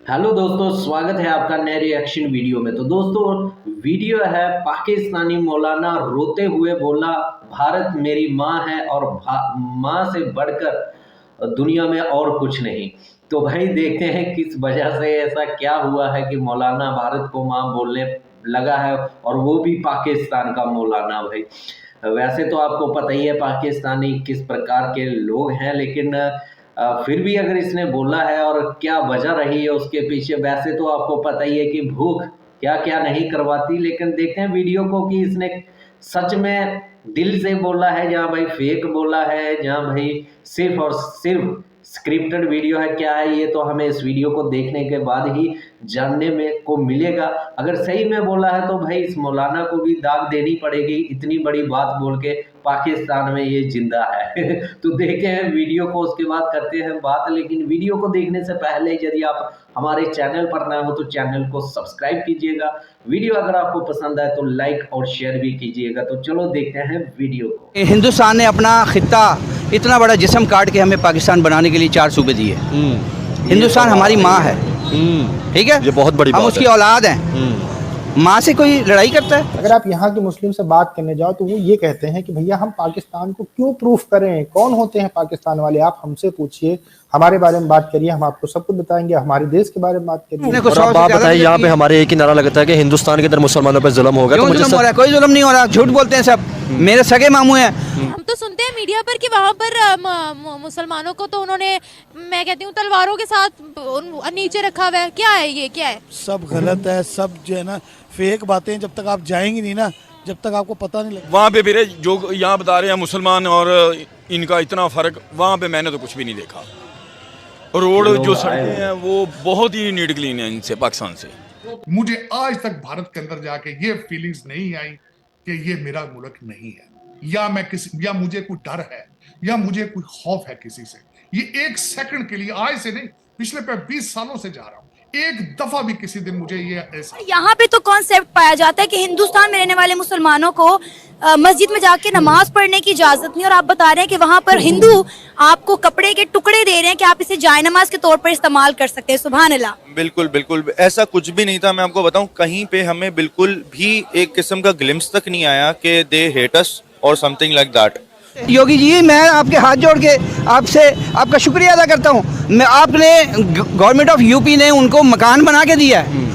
Hello दोस्तों, स्वागत है आपका नए रिएक्शन वीडियो में। तो दोस्तों, वीडियो है पाकिस्तानी मौलाना रोते हुए बोला भारत मेरी माँ है और माँ से बढ़कर दुनिया में और कुछ नहीं। तो भाई देखते हैं किस वजह से ऐसा क्या हुआ है कि मौलाना भारत को माँ बोलने लगा है, और वो भी पाकिस्तान का मौलाना। भाई वैसे तो आपको पता ही है पाकिस्तानी किस प्रकार के लोग हैं, लेकिन फिर भी अगर इसने बोला है और क्या वजह रही है उसके पीछे। वैसे तो आपको पता ही है कि भूख क्या क्या नहीं करवाती, लेकिन देखते हैं वीडियो को कि इसने सच में दिल से बोला है, जहाँ भाई फेक बोला है, जहाँ भाई सिर्फ और सिर्फ स्क्रिप्टेड वीडियो है, क्या है ये तो हमें इस वीडियो को देखने के बाद ही जानने में को मिलेगा। अगर सही में बोला है तो भाई इस मौलाना को भी दाग देनी पड़ेगी, इतनी बड़ी बात बोल के पाकिस्तान में ये जिंदा है। तो देखे हैं वीडियो को, उसके बाद करते हैं बात। लेकिन वीडियो को देखने से पहले यदि आप हमारे चैनल पर नए हो तो चैनल को सब्सक्राइब कीजिएगा। वीडियो अगर आपको पसंद आए तो लाइक और शेयर भी कीजिएगा। तो चलो देखते हैं वीडियो को। हिंदुस्तान ने अपना खित्ता इतना बड़ा जिस्म काट के हमें पाकिस्तान बनाने के लिए 4 सूबे दिए। हिंदुस्तान हमारी माँ है, ठीक है, ये बहुत बड़ी हम उसकी औलाद हैं। माँ से कोई लड़ाई करता है? अगर आप यहाँ के मुस्लिम से बात करने जाओ तो वो ये कहते हैं कि भैया हम पाकिस्तान को क्यों प्रूफ करें, कौन होते हैं पाकिस्तान वाले, आप हमसे पूछिए, हमारे बारे में बात करिए, हम आपको सब कुछ बताएंगे, हमारे देश के बारे में बात करिए। और अब आप बताइए, यहाँ पे हमारे एक ही नारा लगता है कि हिंदुस्तान के अंदर मुसलमानों पे जुल्म होगा। तो मुझे कोई जुल्म नहीं हो रहा, झूठ बोलते हैं सब, मेरे सगे मामू हैं। हम तो सुनते हैं मीडिया पर कि वहाँ पर मुसलमानों को तो उन्होंने, मैं कहती हूँ, तलवारों के साथ नीचे रखा हुआ है। क्या है ये, क्या है? सब गलत है, सब जो है ना फेक बातें। जब तक आप जाएंगे नहीं ना, जब तक आपको पता नहीं लगेगा। वहाँ पे फिर जो यहाँ बता रहे हैं मुसलमान और इनका इतना फर्क, वहाँ पे मैंने तो कुछ भी नहीं देखा। रोड जो सड़कें हैं वो बहुत ही नीट क्लीन है इनसे, पाकिस्तान से। मुझे आज तक भारत के अंदर जाके ये फीलिंग्स नहीं आई कि ये मेरा मुल्क नहीं है, या मुझे कोई डर है, या मुझे कोई खौफ है किसी से। ये एक सेकंड के लिए, आज से नहीं, पिछले 20 सालों से जा रहा हूँ, एक दफा भी किसी दिन मुझे ये ऐसा। यहाँ पे तो कॉन्सेप्ट पाया जाता है कि हिंदुस्तान में रहने वाले मुसलमानों को मस्जिद में जाके नमाज पढ़ने की इजाजत नहीं, और आप बता रहे हैं कि वहाँ पर हिंदू आपको कपड़े के टुकड़े दे रहे हैं कि आप इसे जायनमाज के तौर पर इस्तेमाल कर सकते हैं। सुभान अल्लाह। बिल्कुल बिल्कुल ऐसा कुछ भी नहीं था। मैं आपको बताऊं, कहीं पे हमें बिल्कुल भी एक किस्म का ग्लिम्स तक नहीं आया कि दे हेट अस और something like that. Yogi ji, मैं आपके हाथ जोड़ के आपसे आपका शुक्रिया अदा करता हूँ। मैं आपने गवर्नमेंट ऑफ यूपी ने उनको मकान बना के दिया है।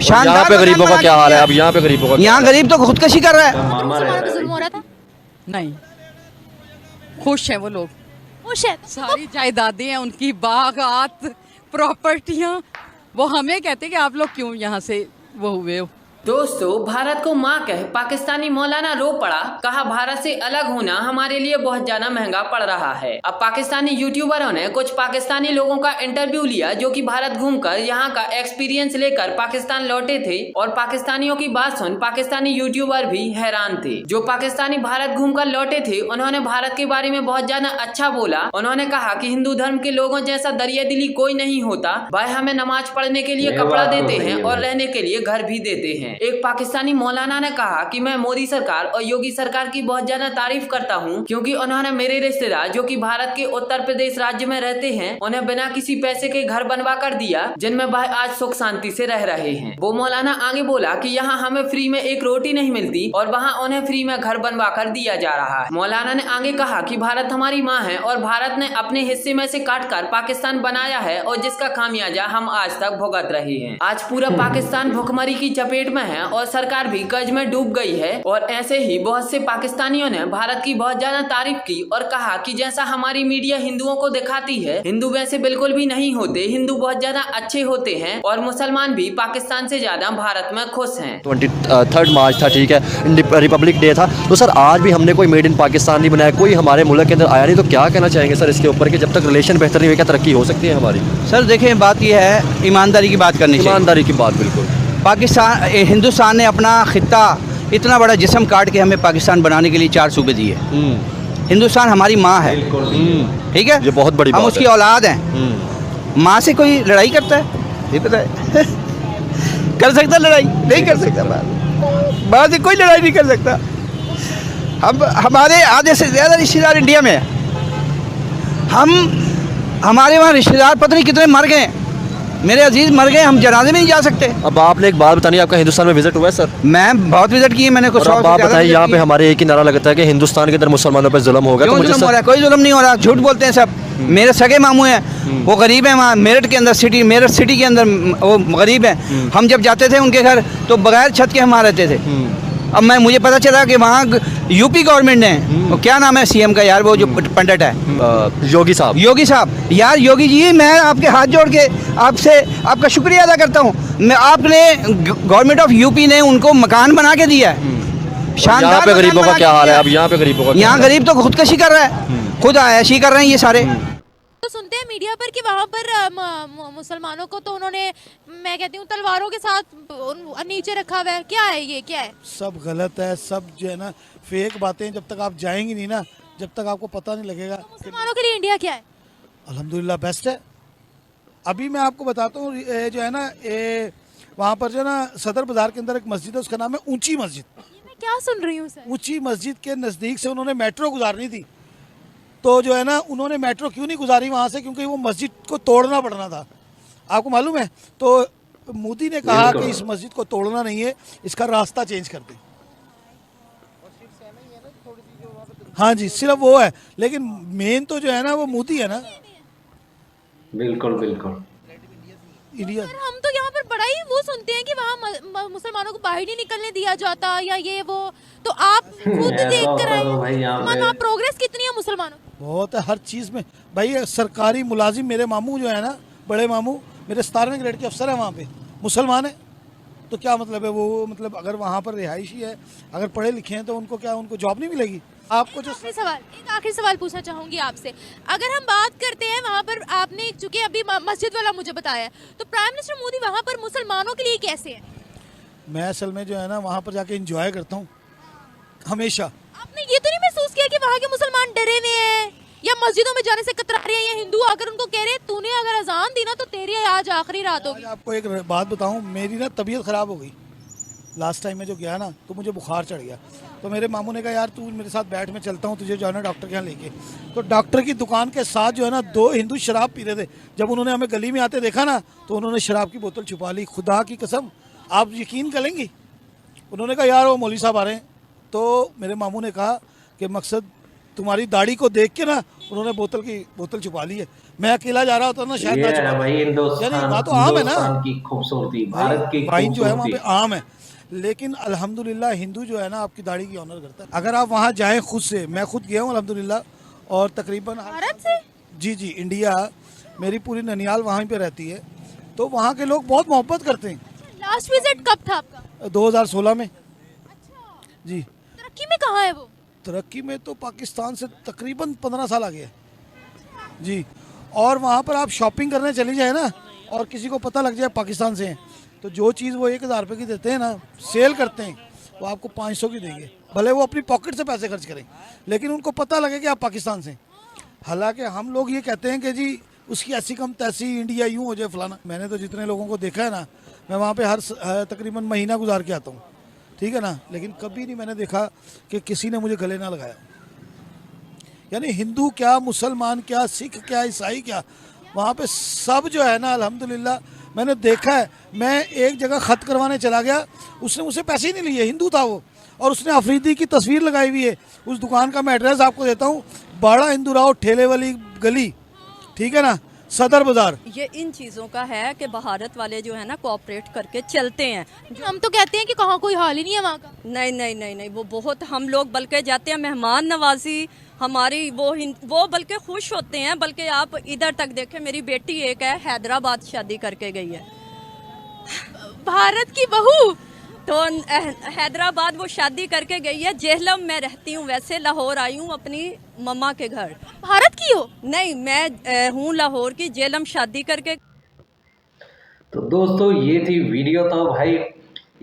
शानदार। यहाँ पे गरीबों का क्या हाल है? अब यहाँ पे गरीबों का, यहाँ गरीब तो खुदकशी कर रहा है। मुसलमानों पे जुल्म हो रहा था? नहीं, खुश हैं वो लोग, खुश है। सारी जायदादें हैं उनकी, बागात, प्रॉपर्टियां। वो हमें कहते हैं कि आप लोग क्यों यहाँ से वो हुए हो। दोस्तों, भारत को माँ कह पाकिस्तानी मौलाना रो पड़ा। कहा भारत से अलग होना हमारे लिए बहुत ज्यादा महंगा पड़ रहा है। अब पाकिस्तानी यूट्यूबरों ने कुछ पाकिस्तानी लोगों का इंटरव्यू लिया जो कि भारत घूमकर यहाँ का एक्सपीरियंस लेकर पाकिस्तान लौटे थे, और पाकिस्तानियों की बात सुन पाकिस्तानी यूट्यूबर भी हैरान थे। जो पाकिस्तानी भारत घूमकर लौटे थे उन्होंने भारत के बारे में बहुत ज्यादा अच्छा बोला। उन्होंने कहा कि हिंदू धर्म के लोगों जैसा दरिया दिली कोई नहीं होता। भाई हमें नमाज पढ़ने के लिए कपड़ा देते हैं और रहने के लिए घर भी देते हैं। एक पाकिस्तानी मौलाना ने कहा कि मैं मोदी सरकार और योगी सरकार की बहुत ज्यादा तारीफ करता हूं, क्योंकि उन्होंने मेरे रिश्तेदार जो कि भारत के उत्तर प्रदेश राज्य में रहते हैं उन्हें बिना किसी पैसे के घर बनवा कर दिया, जिनमें भाई आज सुख शांति से रह रहे हैं। वो मौलाना आगे बोला कि यहाँ हमें फ्री में एक रोटी नहीं मिलती और वहाँ उन्हें फ्री में घर बनवा कर दिया जा रहा है। मौलाना ने आगे कहा कि भारत हमारी माँ है और भारत ने अपने हिस्से में से काट कर पाकिस्तान बनाया है, और जिसका खामियाजा हम आज तक भुगत रहे हैं। आज पूरा पाकिस्तान भुखमरी की चपेट में है और सरकार भी कर्ज में डूब गई है। और ऐसे ही बहुत से पाकिस्तानियों ने भारत की बहुत ज्यादा तारीफ की और कहा कि जैसा हमारी मीडिया हिंदुओं को दिखाती है, हिंदू वैसे बिल्कुल भी नहीं होते। हिंदू बहुत ज्यादा अच्छे होते हैं और मुसलमान भी पाकिस्तान से ज्यादा भारत में खुश हैं। 23 मार्च था, ठीक है, रिपब्लिक डे था। तो सर आज भी हमने कोई मेड इन पाकिस्तान नहीं बनाया, कोई हमारे मुल्क के अंदर आया नहीं। तो क्या कहना चाहेंगे सर इसके ऊपर कि जब तक रिलेशन बेहतर नहीं हुए क्या तरक्की हो सकती है हमारी? सर देखें, बात यह है, ईमानदारी की बात करनी चाहिए। ईमानदारी की बात, बिल्कुल। हिंदुस्तान ने अपना खित्ता इतना बड़ा जिस्म काट के हमें पाकिस्तान बनाने के लिए 4 सूबे दिए। हिंदुस्तान हमारी माँ है, ठीक है, ये बहुत बड़ी हम उसकी औलाद हैं। माँ से कोई लड़ाई करता है? ये पता है? कर सकता लड़ाई? नहीं कर सकता। माँ से कोई लड़ाई नहीं कर सकता। हमारे आधे से ज़्यादा रिश्तेदार इंडिया में हैं। हमारे वहाँ रिश्तेदार पता नहीं कितने मर गए। मेरे अजीज मर गए, हम जनाजे में नहीं जा सकते। अब आपने एक बात बतानी, आपका हिंदुस्तान में विजिट हुआ है सर? मैं बहुत विजिट की है, मैंने कुछ और अब आप बताइए, यहाँ पे हमारे एक ही नारा लगता है कि हिंदुस्तान के अंदर मुसलमानों पर जुल्म होगा। क्यों जुल्म हो रहा है? कोई जुल्म नहीं हो रहा, झूठ बोलते हैं सब। मेरे सगे मामू हैं, वो गरीब हैं, वहाँ मेरठ के अंदर सिटी, मेरठ सिटी के अंदर वो गरीब हैं। हम जब जाते थे उनके घर तो बगैर छत के हम वहाँ रहते थे। अब मुझे पता चला कि वहाँ यूपी गवर्नमेंट ने, वो क्या नाम है सीएम का यार, वो जो पंडित है, योगी साहब। योगी साहब, यार योगी जी, मैं आपके हाथ जोड़ के आपसे आपका शुक्रिया अदा करता हूँ। मैं आपने गवर्नमेंट ऑफ यूपी ने उनको मकान बना के दिया है, शानदार। यहाँ पे गरीबों का क्या हाल है? अब यहाँ पे गरीबों का, यहाँ गरीब तो खुदकशी कर रहा है, खुद ऐसी कर रहे हैं ये सारे। तो सुनते हैं मीडिया पर कि वहाँ पर मुसलमानों को तो उन्होंने, मैं कहती हूँ, तलवारों के साथ नीचे रखा हुआ है। क्या है ये, क्या है? सब गलत है, सब जो है ना फेक बातें। जब तक आप जाएंगी नहीं ना, जब तक आपको पता नहीं लगेगा। तो मुसलमानों के लिए इंडिया क्या है? अल्हम्दुलिल्लाह बेस्ट है। अभी मैं आपको बताता हूँ, जो है ना वहाँ पर जो है ना सदर बाजार के अंदर एक मस्जिद है, उसका नाम है ऊंची मस्जिद। मैं क्या सुन रही हूँ सर? ऊंची मस्जिद के नज़दीक से उन्होंने मेट्रो गुजारनी थी, तो जो है ना उन्होंने मेट्रो क्यों नहीं गुजारी वहाँ से? क्योंकि वो मस्जिद को तोड़ना पड़ना था, आपको मालूम है। तो मोदी ने कहा कि इस मस्जिद को तोड़ना नहीं है, इसका रास्ता चेंज कर दें। हाँ जी, सिर्फ वो है, लेकिन मेन तो जो है ना वो मोदी है ना। बिल्कुल बिल्कुल। इंडिया, हम तो यहाँ पर बड़ा ही वो सुनते हैं कि वहाँ मुसलमानों को बाहर नहीं निकलने दिया जाता या ये वो। तो आप खुद देख कर आए, प्रोग्रेस कितनी है मुसलमानों? बहुत है हर चीज़ में भाई। सरकारी मुलाजिम, मेरे मामू जो है ना, बड़े मामू मेरे 17वें ग्रेड के अफसर हैं वहाँ पे, मुसलमान है। तो क्या मतलब है वो, मतलब अगर वहाँ पर रिहायशी है, अगर पढ़े लिखे हैं तो उनको क्या, उनको जॉब नहीं मिलेगी? आपको जो एक आखिरी सवाल पूछना चाहूंगी आपसे। अगर हम बात करते हैं वहाँ पर, आपने चूंकि अभी मस्जिद वाला मुझे बताया, तो प्राइम मिनिस्टर मोदी वहाँ पर मुसलमानों के लिए कैसे है? मैं असल में जो है ना वहाँ पर जाके एंजॉय करता हूँ हमेशा। आपने ये तो नहीं महसूस किया कि वहाँ के मुसलमान डरे हुए हैं या मस्जिदों में जाने से कतरा रहे हैं, या हिंदू आकर उनको कह रहे हैं तूने अगर अजान दी ना तो तेरी आज आखिरी रात होगी? आपको एक बात बताऊँ, मेरी ना तबीयत ख़राब हो गई लास्ट टाइम में जो गया ना, तो मुझे बुखार चढ़ गया। तो मेरे मामू ने कहा यार तू मेरे साथ बैठ, में चलता हूँ तुझे जो है ना डॉक्टर के यहाँ लेके। तो डॉक्टर की दुकान के साथ जो है ना 2 हिंदू शराब पी रहे थे। जब उन्होंने हमें गली में आते देखा ना, तो उन्होंने शराब की बोतल छुपा ली। खुदा की कसम, आप यकीन करेंगी, उन्होंने कहा यार वो मौलवी साहब आ रहे हैं। तो मेरे मामू ने कहा कि मकसद तुम्हारी दाढ़ी को देख के ना उन्होंने बोतल छुपा ली है। मैं अकेला जा रहा होता ना शायद ना छुपा, यानी बात तो आम है ना की खूबसूरती, भारत की भाई जो है वहाँ पे आम है। लेकिन अल्हम्दुलिल्लाह हिंदू जो है ना आपकी दाढ़ी की ऑनर करता है। अगर आप वहाँ जाएं खुद से, मैं खुद गया हूँ अल्हम्दुलिल्लाह, और तकरीबन भारत से, जी इंडिया, मेरी पूरी ननियाल वहाँ पे रहती है, तो वहाँ के लोग बहुत मोहब्बत करते हैं। लास्ट विजिट कब था आपका? 2016 में। अच्छा जी। तरक्की में कहाँ है वो? तरक्की में तो पाकिस्तान से तकरीबन 15 साल आगे है जी। और वहाँ पर आप शॉपिंग करने चली जाए ना, और किसी को पता लग जाए पाकिस्तान से हैं, तो जो चीज़ वो 1000 रुपये की देते हैं ना, सेल करते हैं, वो आपको 500 की देंगे। भले वो अपनी पॉकेट से पैसे खर्च करें, लेकिन उनको पता लगे कि आप पाकिस्तान से। हालांकि हम लोग ये कहते हैं कि जी उसकी ऐसी कम तैसी, इंडिया यूँ हो जाए फलाना। मैंने तो जितने लोगों को देखा है ना, मैं वहाँ पे हर तकरीबन महीना गुजार के आता हूँ, ठीक है ना, लेकिन कभी नहीं मैंने देखा कि किसी ने मुझे गले ना लगाया। यानी हिंदू क्या, मुसलमान क्या, सिख क्या, ईसाई क्या, वहाँ पे सब जो है ना अल्हम्दुलिल्लाह मैंने देखा है। मैं एक जगह ख़त करवाने चला गया, उसने मुझसे पैसे ही नहीं लिए, हिंदू था वो, और उसने अफरीदी की तस्वीर लगाई हुई है। उस दुकान का मैं एड्रेस आपको देता हूँ, बाड़ा हिंदू राव ठेले वाली गली, ठीक है ना, सदर बाजार। ये इन चीज़ों का है कि भारत वाले जो है ना कोऑपरेट करके चलते हैं। हम तो कहते हैं कि कहाँ कोई हाल ही नहीं है वहाँ का। नहीं, वो बहुत, हम लोग बल्कि जाते हैं, मेहमान नवाजी हमारी वो बल्कि खुश होते हैं। बल्कि आप इधर तक देखें, मेरी बेटी एक है हैदराबाद शादी करके गई है, भारत की बहू, तो हैदराबाद वो शादी करके गई है। जेहलम में रहती हूँ, वैसे लाहौर आई हूँ अपनी मम्मा के घर। भारत की हो? नहीं, मैं हूँ लाहौर की, जेहलम शादी करके। तो दोस्तों ये थी वीडियो। तो भाई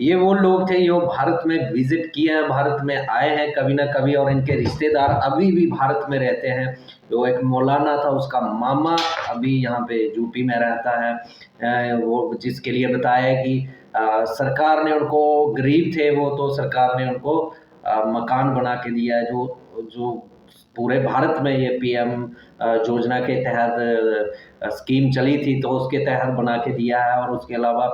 ये वो लोग थे जो भारत में विजिट किए हैं, भारत में आए हैं कभी ना कभी, और इनके रिश्तेदार अभी भी भारत में रहते हैं। जो एक मौलाना था, उसका मामा अभी यहाँ पे यूपी में रहता है, वो जिसके लिए बताया कि सरकार ने उनको, गरीब थे वो, तो सरकार ने उनको मकान बना के दिया है। जो पूरे भारत में ये पीएम योजना के तहत स्कीम चली थी, तो उसके तहत बना के दिया है। और उसके अलावा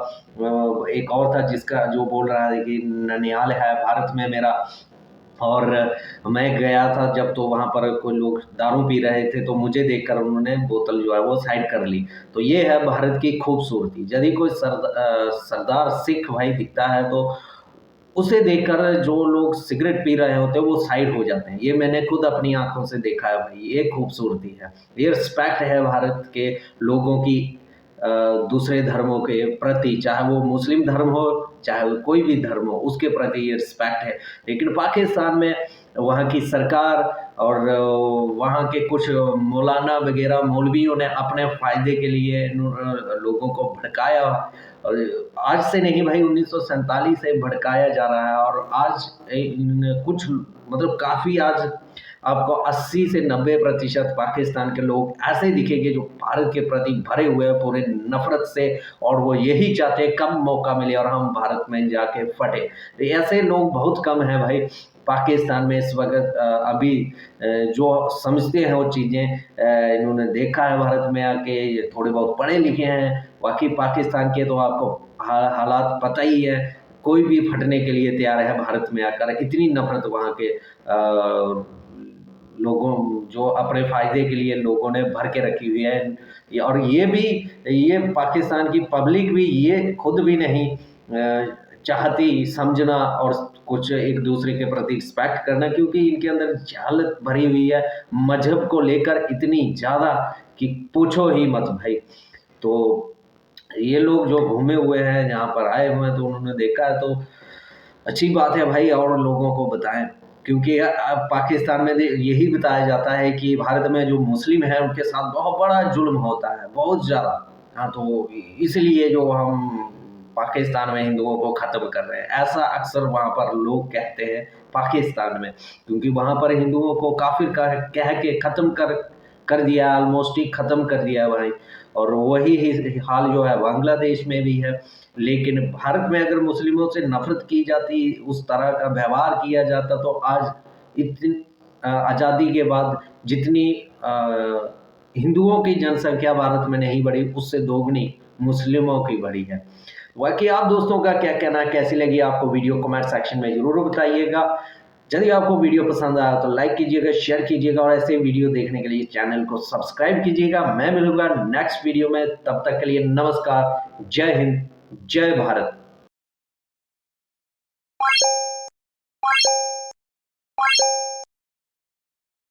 एक और था जिसका जो बोल रहा है कि ननिहाल है भारत में मेरा, और मैं गया था जब, तो वहाँ पर कोई लोग दारू पी रहे थे, तो मुझे देखकर उन्होंने बोतल जो है वो साइड कर ली। तो ये है भारत की खूबसूरती। यदि कोई सरदार सिख भाई दिखता है तो उसे देखकर जो लोग सिगरेट पी रहे होते हैं वो साइड हो जाते हैं। ये मैंने खुद अपनी आंखों से देखा है भाई, ये खूबसूरती है, ये रिस्पेक्ट है भारत के लोगों की दूसरे धर्मों के प्रति, चाहे वो मुस्लिम धर्म हो चाहे वो कोई भी धर्म हो, उसके प्रति ये रिस्पेक्ट है। लेकिन पाकिस्तान में वहाँ की सरकार और वहाँ के कुछ मौलाना वगैरह मौलवियों ने अपने फ़ायदे के लिए लोगों को भड़काया। और आज से नहीं भाई, 1947 से भड़काया जा रहा है। और आज कुछ मतलब काफ़ी आज आपको 80 से 90% पाकिस्तान के लोग ऐसे दिखेंगे जो भारत के प्रति भरे हुए हैं पूरे नफरत से, और वो यही चाहते हैं कम मौका मिले और हम भारत में जाके फटे। तो ऐसे लोग बहुत कम हैं भाई पाकिस्तान में इस वक्त। अभी जो समझते हैं वो चीज़ें इन्होंने देखा है भारत में आके, ये थोड़े बहुत पढ़े लिखे हैं। बाकी पाकिस्तान के तो आपको हालात पता ही है, कोई भी फटने के लिए तैयार है भारत में आकर। इतनी नफरत वहाँ के लोगों जो अपने फ़ायदे के लिए लोगों ने भर के रखी हुई है। और ये पाकिस्तान की पब्लिक भी ये खुद भी नहीं चाहती समझना और कुछ एक दूसरे के प्रति रिस्पेक्ट करना, क्योंकि इनके अंदर जहालत भरी हुई है मजहब को लेकर इतनी ज़्यादा कि पूछो ही मत भाई। तो ये लोग जो घूमे हुए हैं यहाँ पर आए हुए हैं, तो उन्होंने देखा है तो अच्छी बात है भाई, और लोगों को बताएं। क्योंकि अब पाकिस्तान में यही बताया जाता है कि भारत में जो मुस्लिम हैं उनके साथ बहुत बड़ा जुल्म होता है, बहुत ज़्यादा। हाँ, तो इसलिए जो हम पाकिस्तान में हिंदुओं को ख़त्म कर रहे हैं, ऐसा अक्सर वहाँ पर लोग कहते हैं पाकिस्तान में, क्योंकि वहाँ पर हिंदुओं को काफिर कह के ख़त्म कर दिया, ऑलमोस्ट ही ख़त्म कर दिया भाई। और वही हाल जो है बांग्लादेश में भी है। लेकिन भारत में अगर मुस्लिमों से नफरत की जाती, उस तरह का व्यवहार किया जाता, तो आज इतनी आज़ादी के बाद जितनी हिंदुओं की जनसंख्या भारत में नहीं बढ़ी, उससे दोगुनी मुस्लिमों की बढ़ी है। बाकी आप दोस्तों का क्या कहना है, कैसी लगी आपको वीडियो, कमेंट सेक्शन में ज़रूर बताइएगा। यदि आपको वीडियो पसंद आया तो लाइक कीजिएगा, शेयर कीजिएगा, और ऐसे वीडियो देखने के लिए चैनल को सब्सक्राइब कीजिएगा। मैं मिलूंगा नेक्स्ट वीडियो में, तब तक के लिए नमस्कार, जय हिंद, जय भारत।